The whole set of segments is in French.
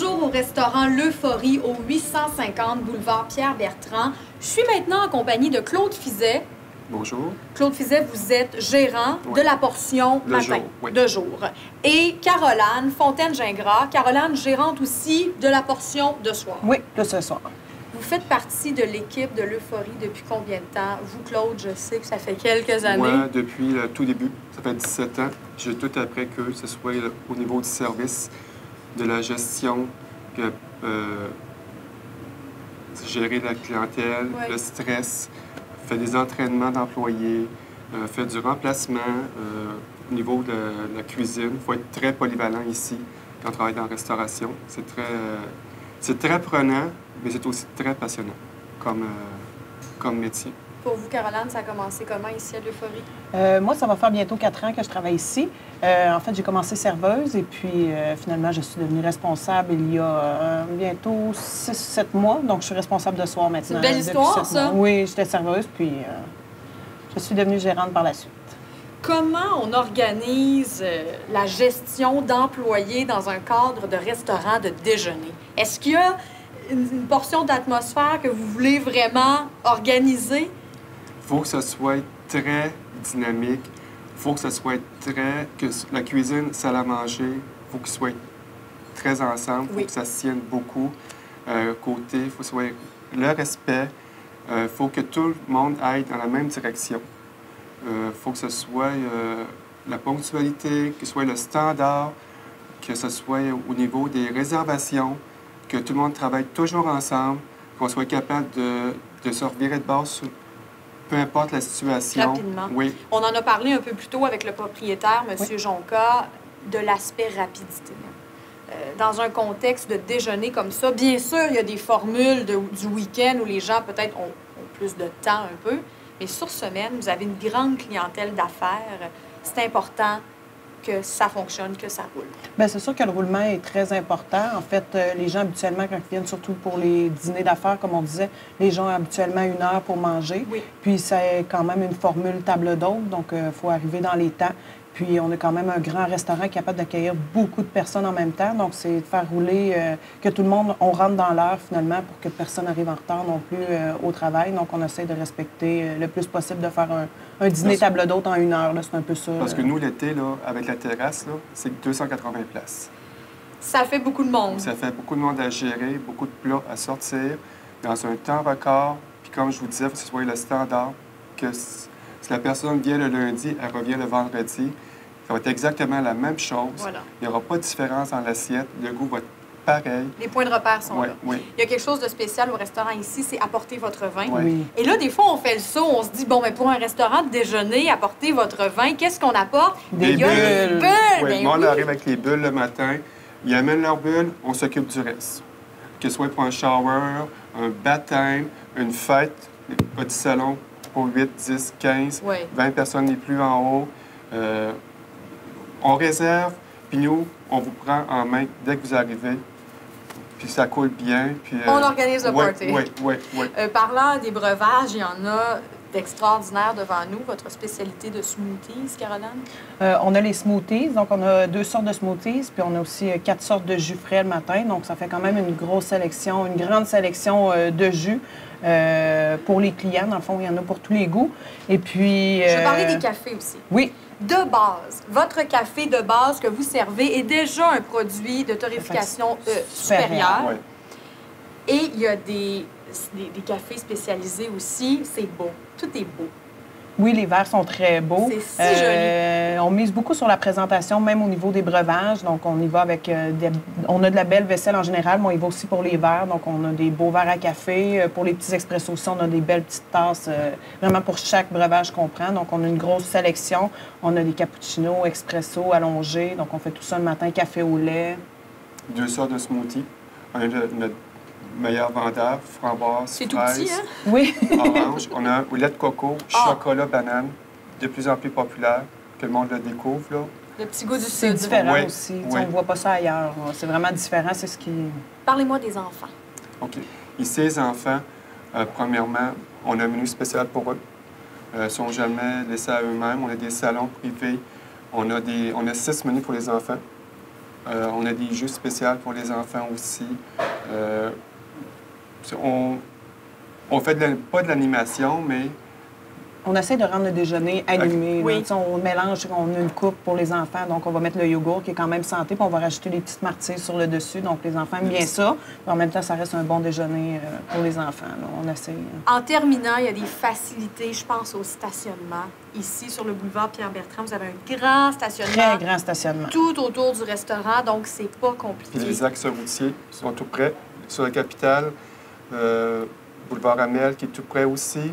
toujours au restaurant L'Euphorie au 850 boulevard Pierre-Bertrand. Je suis maintenant en compagnie de Claude Fizet. Bonjour. Claude Fizet, vous êtes gérant de la portion matin, de jour. Et Caroline Fontaine-Gingras, Caroline, gérante aussi de la portion de soir. Oui, de ce soir. Vous faites partie de l'équipe de l'Euphorie depuis combien de temps? Vous, Claude, je sais que ça fait quelques années. Moi, depuis le tout début, ça fait 17 ans. J'ai tout appris que ce soit au niveau du service, de la gestion, gérer la clientèle, le stress, fait des entraînements d'employés, fait du remplacement au niveau de la cuisine. Il faut être très polyvalent ici quand on travaille dans la restauration. C'est très prenant, mais c'est aussi très passionnant comme métier. Pour vous, Caroline, ça a commencé comment ici à l'Euphorie? Moi, ça va faire bientôt 4 ans que je travaille ici. En fait, j'ai commencé serveuse et puis finalement, je suis devenue responsable il y a bientôt 6-7 mois. Donc, je suis responsable de soir maintenant. C'est une belle histoire, ça? Oui, j'étais serveuse, puis je suis devenue gérante par la suite. Comment on organise la gestion d'employés dans un cadre de restaurant de déjeuner? Est-ce qu'il y a une portion d'atmosphère que vous voulez vraiment organiser? Il faut que ce soit très dynamique. Il faut que ce soit que la cuisine, salle à manger, il faut qu'ils soient très ensemble. Il faut que ça se tienne beaucoup. Il faut que ce soit le respect. Il faut que tout le monde aille dans la même direction. Il faut que ce soit la ponctualité, que ce soit le standard, que ce soit au niveau des réservations, que tout le monde travaille toujours ensemble, qu'on soit capable de se revirer de base sur peu importe la situation. Rapidement. Oui. On en a parlé un peu plus tôt avec le propriétaire, M. Jonca, de l'aspect rapidité. Dans un contexte de déjeuner comme ça, bien sûr, il y a des formules du week-end où les gens peut-être ont plus de temps un peu, mais sur semaine, vous avez une grande clientèle d'affaires. C'est important que ça fonctionne, que ça roule. Bien, c'est sûr que le roulement est très important. En fait, les gens, habituellement, quand ils viennent, surtout pour les dîners d'affaires, comme on disait, les gens ont habituellement 1 heure pour manger. Oui. Puis, c'est quand même une formule table d'hôte, donc il faut arriver dans les temps. Puis, on a quand même un grand restaurant capable d'accueillir beaucoup de personnes en même temps. Donc, c'est de faire rouler, que tout le monde, on rentre dans l'heure, finalement, pour que personne n'arrive en retard non plus au travail. Donc, on essaie de respecter le plus possible, de faire un dîner table d'hôte en 1 heure. C'est un peu ça. Parce que nous, l'été, là, avec la terrasse, c'est 280 places. Ça fait beaucoup de monde. Ça fait beaucoup de monde à gérer, beaucoup de plats à sortir, dans un temps record. Puis, comme je vous disais, il faut que ce soit le standard, que si la personne vient le lundi, elle revient le vendredi. Ça va être exactement la même chose. Voilà. Il n'y aura pas de différence dans l'assiette. Le goût va être pareil. Les points de repère sont là. Oui. Il y a quelque chose de spécial au restaurant ici, c'est apporter votre vin. Oui. Et là, des fois, on fait le saut, on se dit, bon, mais pour un restaurant de déjeuner, apporter votre vin, qu'est-ce qu'on apporte? Des bulles. Des bulles! Oui, Ben moi, on arrive avec les bulles le matin. Ils amènent leurs bulles, on s'occupe du reste. Que ce soit pour un shower, un baptême, une fête, des petits salons pour 8, 10, 15, 20 personnes et plus en haut. On réserve, puis nous, on vous prend en main dès que vous arrivez. Puis ça coule bien. Puis, on organise le party. Oui. Parlant des breuvages, il y en a d'extraordinaires devant nous. Votre spécialité de smoothies, Caroline? On a les smoothies. Donc, on a 2 sortes de smoothies. Puis, on a aussi 4 sortes de jus frais le matin. Donc, ça fait quand même une grosse sélection, une grande sélection de jus pour les clients. Dans le fond, il y en a pour tous les goûts. Et puis... Je vais parler des cafés aussi. Oui. De base, votre café de base que vous servez est déjà un produit de torréfication supérieure. Oui. Et il y a des cafés spécialisés aussi. C'est beau. Tout est beau. Oui, les verres sont très beaux. C'est si joli. On mise beaucoup sur la présentation, même au niveau des breuvages. Donc, on y va avec... on a de la belle vaisselle en général, mais on y va aussi pour les verres. Donc, on a des beaux verres à café. Pour les petits expressos aussi, on a des belles petites tasses, vraiment pour chaque breuvage qu'on prend. Donc, on a une grosse sélection. On a des cappuccinos, expresso, allongés. Donc, on fait tout ça le matin, café au lait. 2 sortes de smoothies. On a notre meilleur vendeur, framboise, c'est fraise, tout petit, hein? Oui. orange. On a au lait de coco, chocolat, banane, de plus en plus populaire, que le monde le découvre, là. Le petit goût du C'est sud. différent aussi. On ne voit pas ça ailleurs. C'est vraiment différent. C'est ce qui... Parlez-moi des enfants. OK. Ici, les enfants, premièrement, on a un menu spécial pour eux. Ils ne sont jamais laissés à eux-mêmes. On a des salons privés. On a 6 menus pour les enfants. On a des jeux spéciaux pour les enfants aussi. On fait pas de l'animation, mais... On essaie de rendre le déjeuner animé. Oui. On mélange, on a une coupe pour les enfants, donc on va mettre le yogourt qui est quand même santé, puis on va rajouter des petites martyrs sur le dessus. Donc les enfants aiment bien ça. En même temps, ça reste un bon déjeuner pour les enfants. Là. On essaie. En terminant, il y a des facilités, je pense, au stationnement. Ici, sur le boulevard Pierre-Bertrand, vous avez un grand stationnement. Très grand stationnement. Tout autour du restaurant, donc c'est pas compliqué. Puis les axes routiers sont tout près. Sur la capitale, boulevard Amel qui est tout près aussi.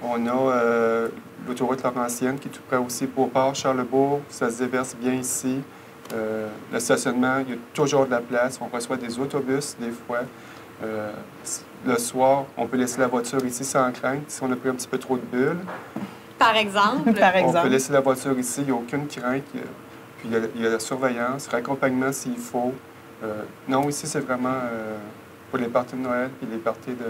On a l'autoroute Laurentienne qui est tout près aussi. Beauport, Charlebourg, ça se déverse bien ici. Le stationnement, il y a toujours de la place. On reçoit des autobus des fois. Le soir, on peut laisser la voiture ici sans crainte si on a pris un petit peu trop de bulles. Par exemple? Par exemple. On peut laisser la voiture ici, il n'y a aucune crainte. Puis il y a la surveillance, raccompagnement s'il faut. Non, ici, c'est vraiment pour les parties de Noël et les parties de...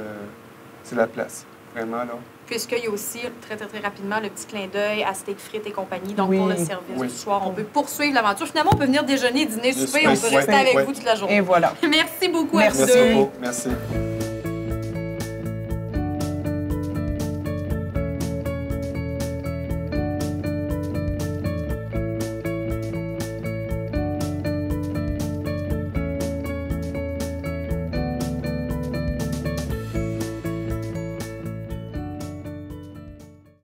C'est la place, vraiment, là. Puisqu'il y a aussi, très, très, très rapidement, le petit clin d'œil à Steak Frites et compagnie. Donc, Oui. pour le service du soir, on peut poursuivre l'aventure. Finalement, on peut venir déjeuner, dîner, souper. On peut Oui. rester avec vous toute la journée. Et voilà. Merci beaucoup Merci. à vous deux. Merci beaucoup. Merci.